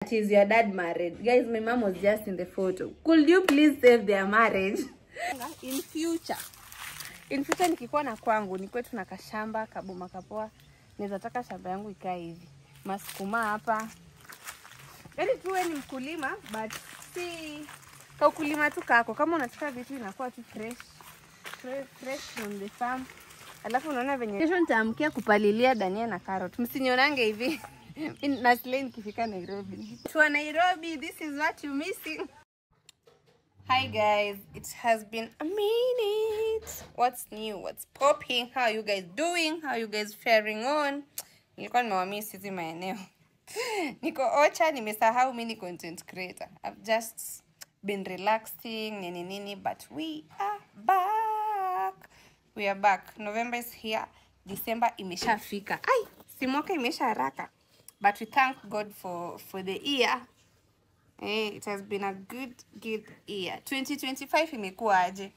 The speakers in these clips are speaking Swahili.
Is your dad married? Guys, my mom was just in the photo. Could you please save their marriage? In future nikikuwa na kwangu, ni kwetu na kashamba, kabuma kapoa, naweza taka shamba yangu ikae hivi. Masukuma hapa. Yaani tuwe ni mkulima, but si ukulima tu kako. Kama unataka vitu inakuwa tu fresh from the farm. Alafu unaona venye kesho nitaamkia kupalilia dania na carrot. Msinionange hivi. Na slay nikifika Nairobi. To Nairobi, this is what you're missing. Hi guys, it has been a minute. What's new? What's popping? How are you guys doing? How are you guys faring on? Nilikuwa nimewamiss hizi maeneo. Niko Ocha, nimesahau mimi ni content creator. I've just been relaxing, nini, but we are back. We are back. November is here. December imeshafika. Ai, si mwaka imesha haraka. But we thank God for the year. It has been a good year. 2025 imekuwa aje?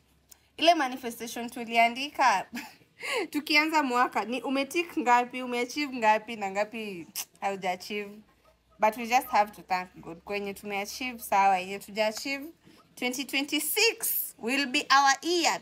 Ile manifestation tuliandika tukianza mwaka ni umetik ngapi, umeachieve ngapi na ngapi hauja-achieve. But we just have to thank God. Kwenye tumeachieve sawa, yenye tuja-achieve 2026 will be our year.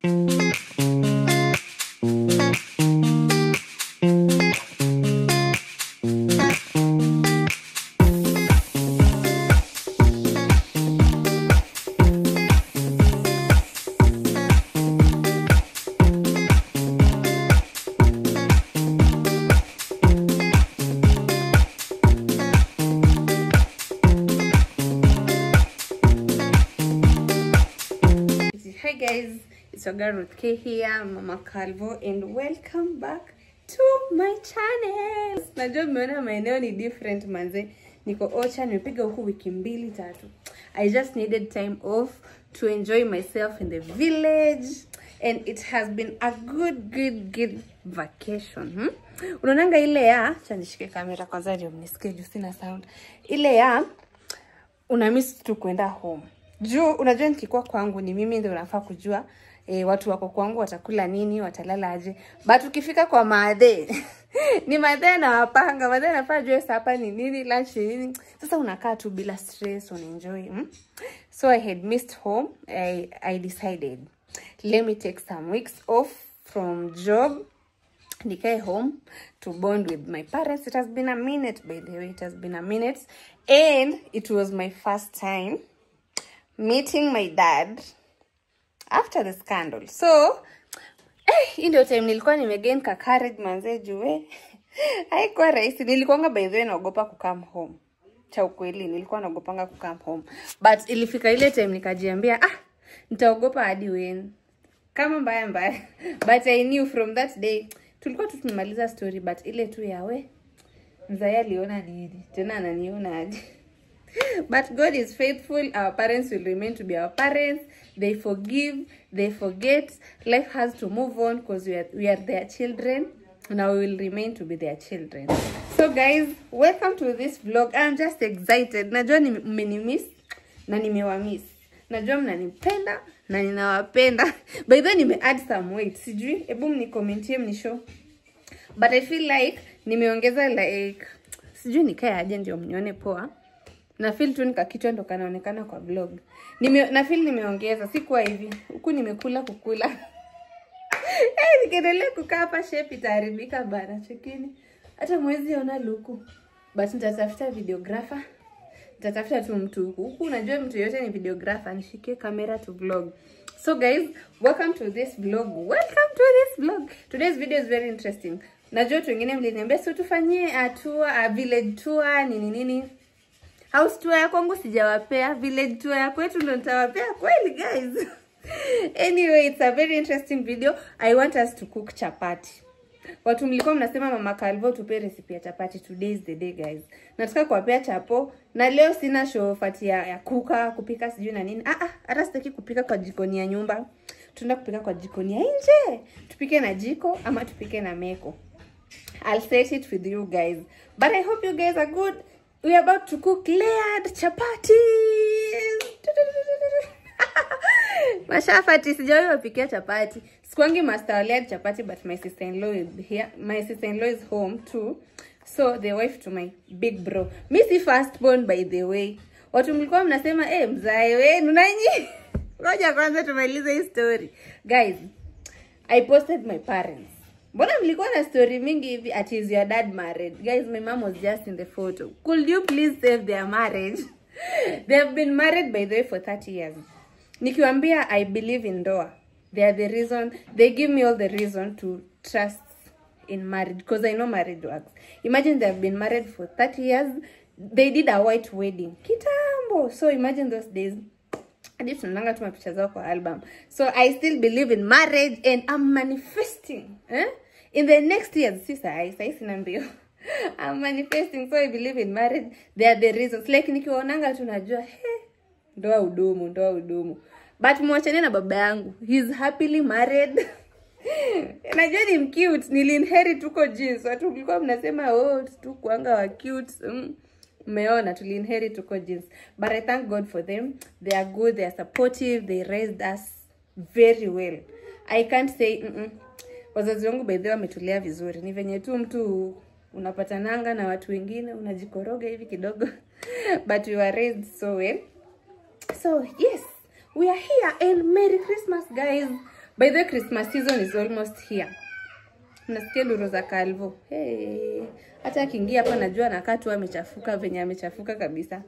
Hi guys, it's your girl Ruth K here, Mama Calvo, and welcome back to my channel. Najua mmeona maeneo ni different manze. Niko Ocha, nimepiga huku wiki 2-3. I just needed time off to enjoy myself in the village, and it has been a good vacation. Unaonanga ile ya, acha nishike kamera kwanza ndio mnisikie juu sina sound. Ile ya unamiss tu kwenda home. Juu unajua nikikuwa kwangu ni mimi ndio nafaa kujua watu wako kwangu watakula nini, watalala aje. But ukifika kwa madhe ni madhe na wapanga, madhe anafaa jua hapa ni nini, lunch ni nini. Sasa unakaa tu bila stress, unaenjoy. So I had missed home. I decided let me take some weeks off from job. Nikae home to bond with my parents. It has been a minute, by the way. It has been a minute. And it was my first time meeting my dad after the scandal. So, ndio time nilikuwa nimegain ka courage manze juu. Haikuwa rahisi. Nilikuwa by the way naogopa ku come home. Cha ukweli nilikuwa naogopanga ku come home. But ilifika ile time nikajiambia, nitaogopa hadi when. Kama mbaya. But I knew from that day tulikuwa tumemaliza story, but ile tu yawe mzaya aliona nini tena ananiona aje. But God is faithful. Our parents will remain to be our parents. They forgive, they forget. Life has to move on because we are their children. Now we will remain to be their children. So guys, welcome to this vlog. I'm just excited. Najua mmenimiss na nimewamiss. Najua mnanipenda na ninawapenda. By the way nime-add some weight. Sijui, hebu mnikomentie mnishow. But I feel like nimeongeza like sijui nikae aje ndio mnione poa. Na feel tu nikakichwa ndo kanaonekana kwa vlog. Na feel nimeongeza, sikuwa hivi. Huku nimekula kukula. Nikiendelea kukaa hapa shape itaharibika bana, chekini. Hata mwezi ona luku. But nitatafuta videographer. Nitatafuta tu mtu huku. Unajua mtu yote ni videographer, nishikie kamera to vlog. So guys, welcome to this vlog. Welcome to this vlog. Today's video is very interesting. Najua watu wengine mliniambia so tufanyie a village tour nini. House tour ya kwangu sijawapea, village tour ya kwetu ndo nitawapea kweli guys. Anyway, it's a very interesting video. I want us to cook chapati. Watu mlikuwa mnasema Mama Calvo tupe recipe ya chapati. Today is the day guys. Nataka kuwapea chapo na leo sina show fati ya kupika sijui na nini. Hata sitaki kupika kwa jikoni ya nyumba. Tunaenda kupika kwa jikoni ya nje. Tupike na jiko ama tupike na meko. I'll set it with you guys. But I hope you guys are good. We are about to cook layered chapatis. Mashafati sijawahi wapikia chapati. Sikuangi master layered chapati, but my sister-in-law is here. My sister-in-law is home too. So the wife to my big bro. Mi si firstborn by the way. Watu mlikuwa mnasema mzae wenu nanyi. Ngoja kwanza tumalize hii story. Guys, I posted my parents. Mbona mlikuwa na story mingi hivi at is your dad married? Guys, my mom was just in the photo. Could you please save their marriage? They have been married by the way for 30 years. Nikiwaambia I believe in ndoa. They are the reason, they give me all the reason to trust in marriage because I know marriage works. Imagine they have been married for 30 years. They did a white wedding. Kitambo. So imagine those days. Hadi tunanga tuma picha zao kwa album. So I still believe in marriage and I'm manifesting. In the next years, I'm manifesting, so I believe in marriage. They are the reasons. Like nikiwaonanga tunajua, ndoa udumu. But mwachane na baba yangu. He's happily married. Najua ni cute. Nili-inherit tuko jeans. Watu mlikuwa mnasema, tu kuanga wa cute. Meona tuli-inherit tuko jeans. But I thank God for them. They are good, they are supportive, they raised us very well. I can't say wazazi wangu by the way wametulea vizuri. Ni venye tu mtu unapatananga na watu wengine unajikoroga hivi kidogo. But we were raised so well. So yes, we are here and Merry Christmas guys. By the way, Christmas season is almost here. Mnasikia nduru za Calvo. Hata akiingia hapa najua anakaa tu amechafuka venye amechafuka kabisa.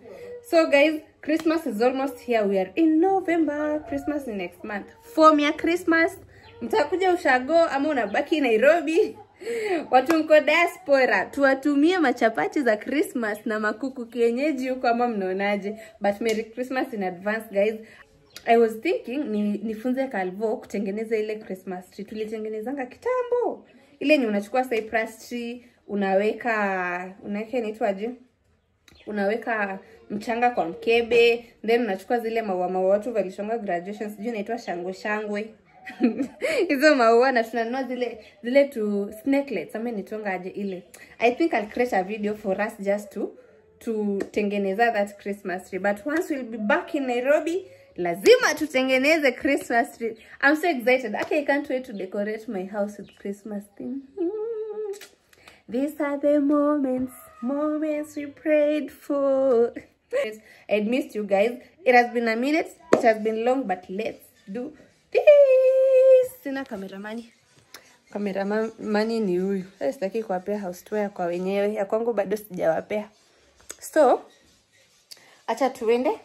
So guys, Christmas is almost here. We are in November. Christmas is next month. For me Christmas, mtakuja ushago ama unabaki Nairobi. Watu mko diaspora, tuwatumie machapati za Christmas na makuku kienyeji huko ama mnaonaje? But Merry Christmas in advance guys. I was thinking nifunze Calvo kutengeneza ile Christmas tree. Tulitengenezanga kitambo. Ile ni unachukua cypress tree, unaweka inaitwaje? Unaweka mchanga kwa mkebe, then unachukua zile maua watu walishonga graduation, sijui inaitwa shangwe. Hizo maua na tunanunua zile tu snakelets, ama nitonga aje ile. I think I'll create a video for us just to tengeneza that Christmas tree. But once we'll be back in Nairobi, lazima tutengeneze Christmas tree. I'm so excited. Okay, I can't wait to decorate my house with Christmas theme. These are the moments we prayed for. I missed you guys. It has been a minute. It has been long, but let's do this. Sina kameramani. Kameramani ni huyu. Sitaki kuwapea house tour kwa wenyewe. Ya kwangu bado sijawapea. So, acha tuende.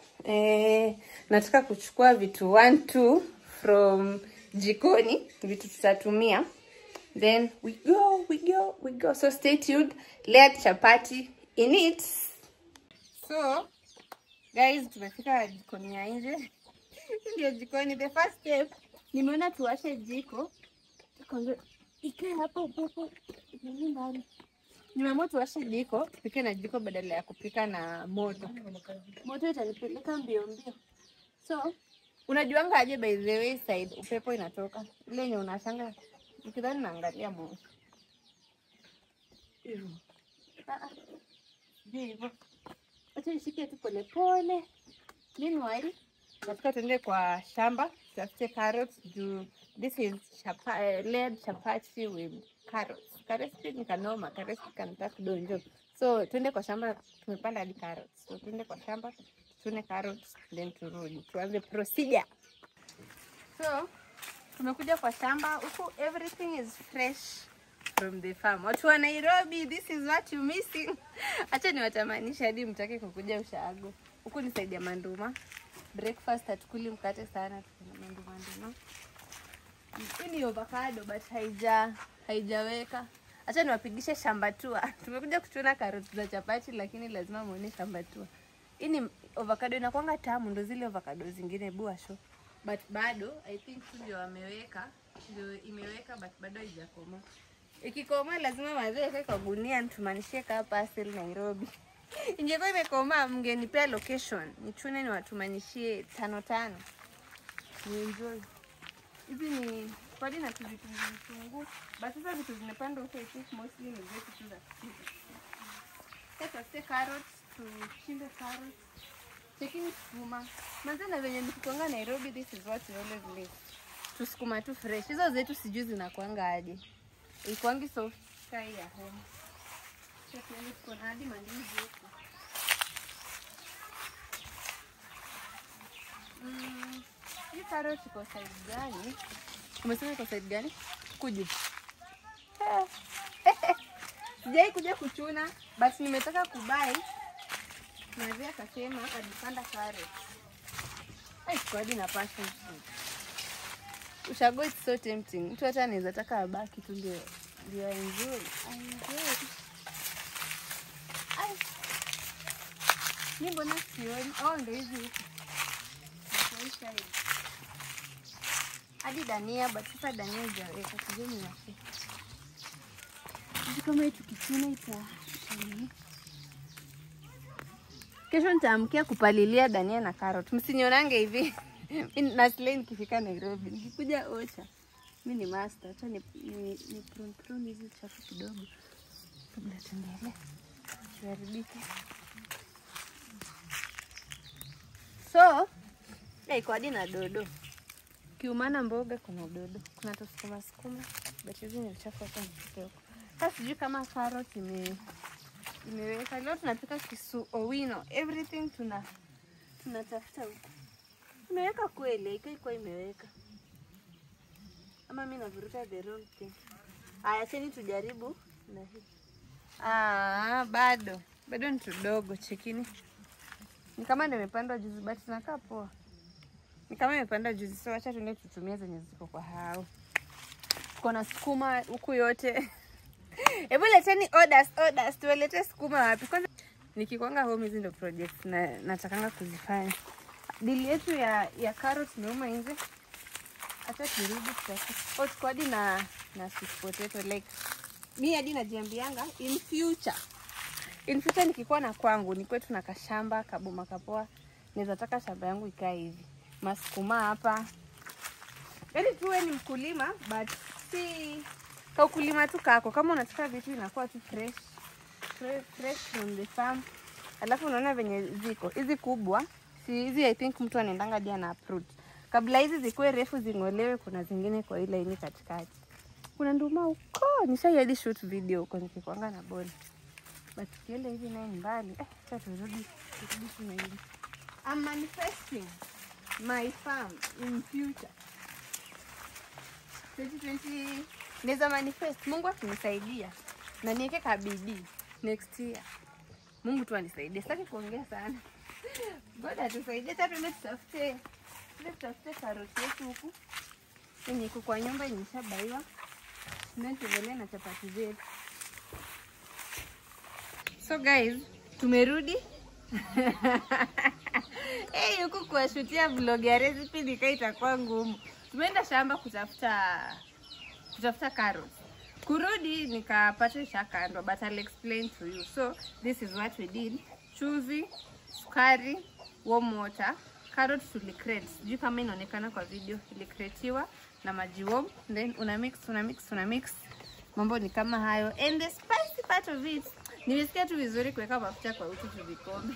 Nataka kuchukua vitu 1-2 from jikoni, vitu tutatumia. Then we go. So stay tuned. Let chapati in it. So guys, tumefika jikoni ya nje. Ndio jikoni. The first step, nimeona tuwashe jiko. Ikae hapo. Nimeamua tuwashe jiko, tupike na jiko badala ya kupika na moto. Moto itanipeleka mbio. So, unajuanga aje by the way side upepo inatoka. Ile yenye unashanga ukidhani naangalia moto. Hivyo. Acha nishike tu pole. Meanwhile, nataka tuende kwa shamba, tutafute carrots. This is layered chapati with carrots. Carrots ni kanoma, carrots kanataka kudonjo. So, tuende kwa shamba, tumepanda hadi carrots. So, tuende kwa shamba, tune carrots, then turudi. Tuanze procedure. So, tumekuja kwa shamba. Huku everything is fresh from the farm. Watu wa Nairobi, this is what you missing. Acha niwatamanisha hadi mtake kukuja ushago. Huku ni side ya manduma. Breakfast hatukuli mkate sana, tukula manduma. Hii ni avocado but haijaweka. Acha niwapigishe shamba tour. Tumekuja kuchuna carrots za chapati lakini lazima muone shamba tour. Hii ni avocado inakuanga tamu, ndo zile avocado zingine buasho. But bado I think ndio wameweka, ndio imeweka but bado haijakoma. Ikikoma lazima wazee kwa gunia nitumanishie kama parcel Nairobi. Ingekuwa imekoma mngenipea location. Nichune ni watumanishie 5. Ni enjoy. Hizi ni kwa nini natuvitunguu. Basi sasa vitu zimepanda huko hivi mostly ni zetu tu za kupika. Sasa carrots, tuchimbe carrots. Chekini sukuma. Manzana venye nikitonga Nairobi, this is what we always live. Tusukuma tu fresh. Hizo zetu sijui zinakuanga aje. Ikuangi soft kai ya home. Kuna hadi mandizi huko. Hii carrot iko size gani? Umesema iko size gani? Kuju. Sijai kuja kuchuna, but nimetaka kubai. Nazia akasema alipanda carrot. Kwa hadi na passion fruit. Ushago it's so tempting. Mtu hata anaweza taka abaki tu ndio nzuri. Ni mbona sioni? Ndio hizi huko. Hadi dania, but sasa dania hujaweka. Sijui yake. Sisi kama tukichuna nini? Kesho nitaamkia kupalilia dania na carrot. Msinionange hivi. Na slay nikifika Nairobi. Nikikuja Ocha. Mimi ni master. Acha ni prune hizi chafu kidogo. Kabla tuendelee. Tuharibike. So, iko hadi na dodo. Kiumana mboga kuna dodo. Kuna sukuma. But hizi ni chafu hapa kidogo. Sasa sijui kama carrot imeweka. Leo tunapika kisu owino. Everything tunatafuta huko. Imeweka kweli, iko imeweka. Ama mimi navuruta the wrong thing. Haya, cheni tujaribu na hii. Bado ni tudogo, chekini. Ni kama nimepandwa juzi, but zinakaa poa. Ni kama nimepandwa juzi, so acha tuende tutumie zenye ziko kwa hao. Kuna sukuma huku yote. Hebu leteni orders, tuwalete sukuma wapi? Kwanza nikikwanga home hizi ndio projects na natakanga kuzifanya. Deal yetu ya carrot neuma nje. Acha turudi sasa. Tuko hadi na sweet potato like mimi hadi najiambianga in future nikikuwa na kwangu ni kwetu na kashamba kaboma kapoa. Naweza taka shamba yangu ikae hivi. Masukuma hapa. Yaani tuwe ni mkulima but si kwa ukulima tu kako. Kama unataka vitu inakuwa tu fresh from the farm. Alafu unaona venye ziko. Hizi kubwa, si hizi I think mtu anaendanga dia na fruit. Kabla hizi zikuwe refu zingolewe, kuna zingine kwa ile ini katikati. Kuna nduma huko, nishaiadi shoot video huko nikikwanga na boli. But kiele hivi naye mbali, sasa turudi tuna hivi. I'm manifesting my farm in future. 2020 neza manifest. Mungu akinisaidia na niweke kabidi next year. Mungu tu anisaidie. Sitaki kuongea sana. God atusaidie. Tatu tutafute karoti yetu huku. Yenye iko kwa nyumba imeshabaiwa. Ndio tuendelee na chapati zetu. So guys, tumerudi. Huku kwa shootia vlog ya recipe nikaita kwa ngumu. Tumeenda shamba kutafuta carrots. Kurudi nikapata shakando, but I'll explain to you. So this is what we did. Chuzi, sukari, warm water, carrots tulicrate. Sijui kama inaonekana kwa video, ilicratiwa na maji warm, then una mix. Mambo ni kama hayo. And the spicy part of it, nimesikia tu vizuri kuweka mafuta kwa utu vikombe.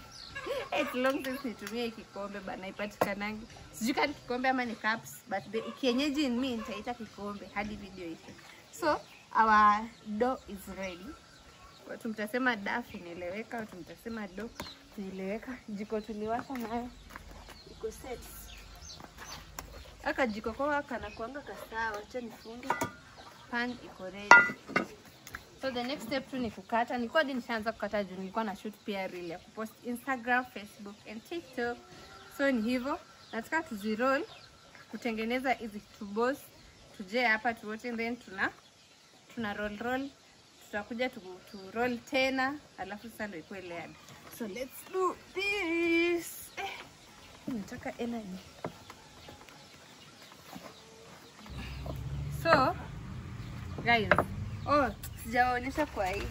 It's long since nitumie kikombe bana ipatikanangi. Sijui kama kikombe ama ni cups, but the kienyeji in me nitaita kikombe hadi video hii. So our dough is ready. Watu mtasema dafu inaeleweka, watu mtasema dough inaeleweka. Jiko tuliwasha nayo iko set. Aka jiko kwa kana kuanga kasawa, acha nifunge. Pan iko ready. So the next step tu ni kukata. Nilikuwa nishaanza kukata juu nilikuwa na shoot pia reel ya kupost Instagram, Facebook and TikTok. So ni hivyo. Nataka tuziroll kutengeneza hizi two balls. Tuje hapa tuwote and then tuna roll. Tutakuja tu roll tena alafu sasa ndio ikuwe layered. So let's do this. Nataka energy. So guys, sijawaonyesha kwa hii.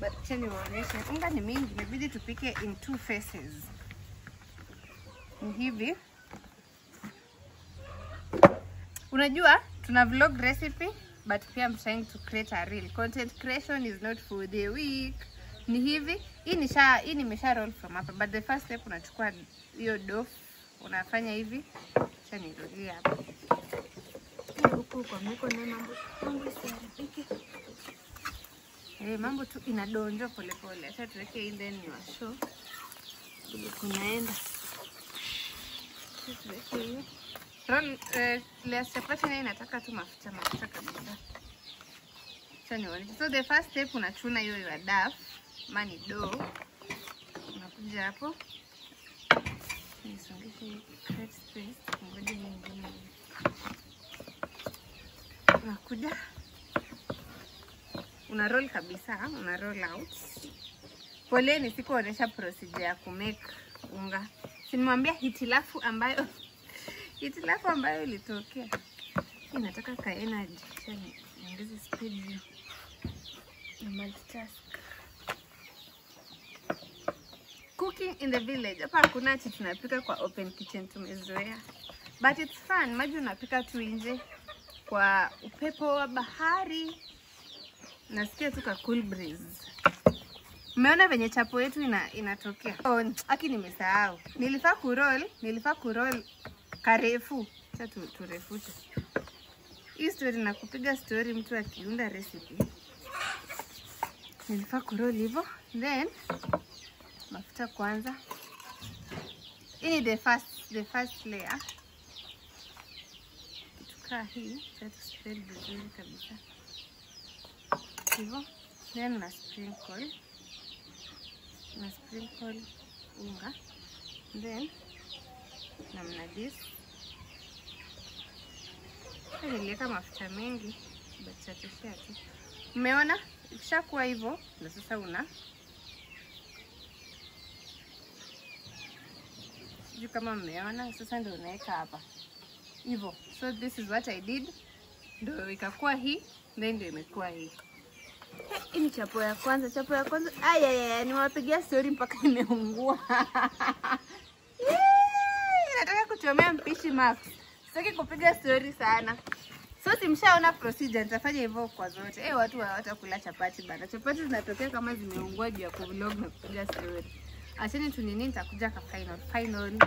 But cheni waonyesha. Unga ni mingi, inabidi tupike in two phases. Ni hivi. Unajua, tuna vlog recipe, but pia I'm trying to create a reel. Content creation is not for the week. Ni hivi. Hii nimesha roll from hapa. But the first step unachukua hiyo dough. Unafanya hivi. Acha nirolie hapa. Huku kwa miko na mambo isiharibike. Mambo tu inadonjo pole pole. Acha tuweke hii then ni washo. Bila kunaenda. Tuweke hii. Roll layer chapati na inataka tu mafuta kabisa. Acha nione. So the first step unachuna hiyo ya dough, mani dough. Unakuja hapo. Nisongeze hii create space. Ngoja nyingine. Unakuja. Una roll kabisa, una roll out. Poleni sikuonesha procedure ya kumake unga. Sinimwambia hitilafu ambayo ilitokea. Nataka ka energy. Niongeze speed hiyo. Na multitask. Cooking in the village. Hapa kuna ati tunapika kwa open kitchen tumezoea. But it's fun. Maji unapika tu nje kwa upepo wa bahari. Nasikia tu ka cool breeze. Umeona venye chapo yetu inatokea. Aki nimesahau. Nilifaa kuroll karefu. Acha turefute. Hii story na kupiga story mtu akiunda recipe. Nilifaa kuroll hivyo. Then mafuta kwanza. Hii ni the first layer. Tukaa hii, acha spread vizuri kabisa. Hivyo, then na sprinkle unga, then namna this. Niliweka mafuta mengi, bachachishia tu. Umeona? Ikishakuwa hivyo, na sasa sijui kama mmeona, sasa ndio unaweka hapa. Hivyo. So this is what I did. Ndio ikakuwa hii, then ndio imekuwa hii. Hii ni chapo ya kwanza. Niwapigia story mpaka imeungua. Nataka kuchomea mpishi Max. Sitaki kupiga story sana. So simshaona procedure, nitafanya hivyo kwa zote. Watu hawatakula chapati bana. Chapati zinatokea kama zimeungua juu ya kuvlog na kupiga story. Acheni tu nitakuja ka final.